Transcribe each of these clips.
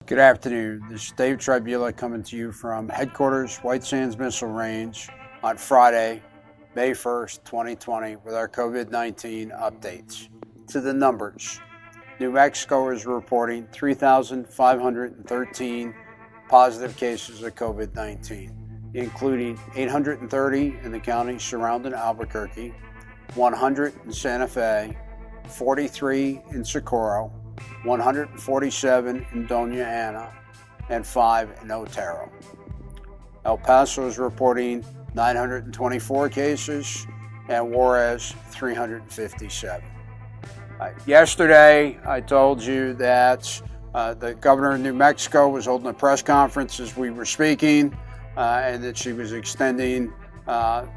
Good afternoon. This is Dave Trybula coming to you from headquarters, White Sands Missile Range on Friday, May 1st, 2020 with our COVID-19 updates. To the numbers, New Mexico is reporting 3,513 positive cases of COVID-19, including 830 in the county surrounding Albuquerque, 100 in Santa Fe, 43 in Socorro, 147 in Doña Ana, and 5 in Otero. El Paso is reporting 924 cases, and Juarez 357. Yesterday, I told you that the governor of New Mexico was holding a press conference as we were speaking, and that she was extending her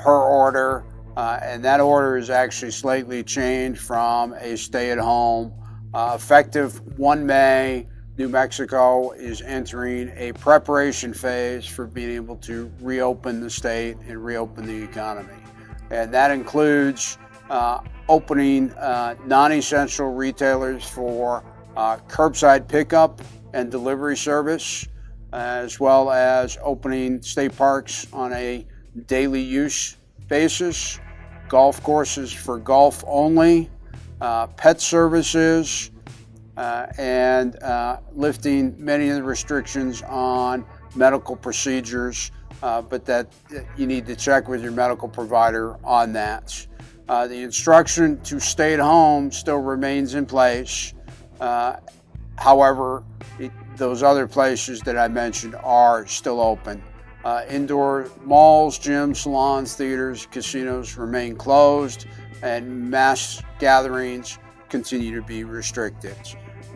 order, and that order is actually slightly changed from a stay-at-home. Effective 1 May, New Mexico is entering a preparation phase for being able to reopen the state and reopen the economy. And that includes opening non-essential retailers for curbside pickup and delivery service, as well as opening state parks on a daily use basis, golf courses for golf only, pet services, and lifting many of the restrictions on medical procedures, but that you need to check with your medical provider on that. The instruction to stay at home still remains in place. However, those other places that I mentioned are still open. Indoor malls, gyms, salons, theaters, casinos remain closed, and mass gatherings continue to be restricted.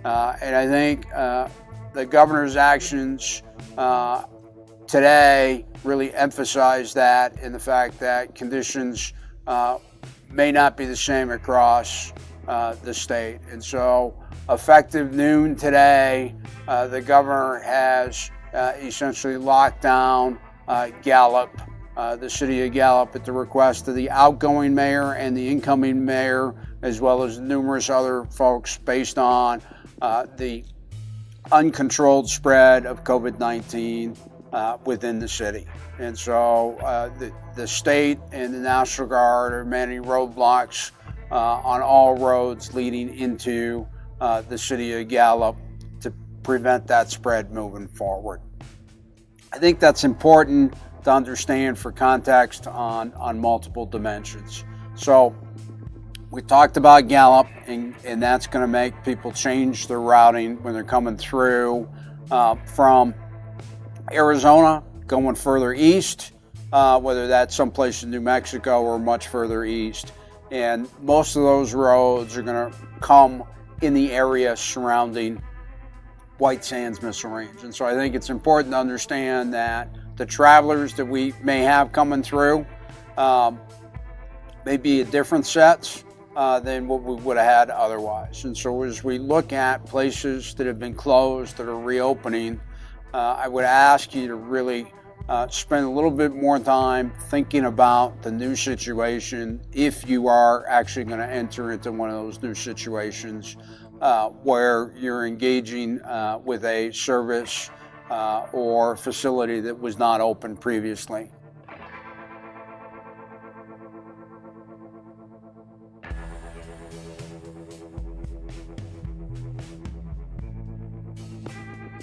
And I think the governor's actions today really emphasize that, in the fact that conditions may not be the same across the state. And so effective noon today, the governor has essentially locked down Gallup, the city of Gallup, at the request of the outgoing mayor and the incoming mayor, as well as numerous other folks, based on the uncontrolled spread of COVID-19 within the city. And so the state and the National Guard are manning roadblocks on all roads leading into the city of Gallup to prevent that spread moving forward. I think that's important to understand for context on multiple dimensions. So we talked about Gallup, and that's going to make people change their routing when they're coming through from Arizona, going further east, whether that's someplace in New Mexico or much further east. And most of those roads are going to come in the area surrounding White Sands Missile Range. And so I think it's important to understand that the travelers that we may have coming through may be at different sets than what we would have had otherwise. And so as we look at places that have been closed that are reopening, I would ask you to really spend a little bit more time thinking about the new situation, if you are actually going to enter into one of those new situations where you're engaging with a service or facility that was not open previously.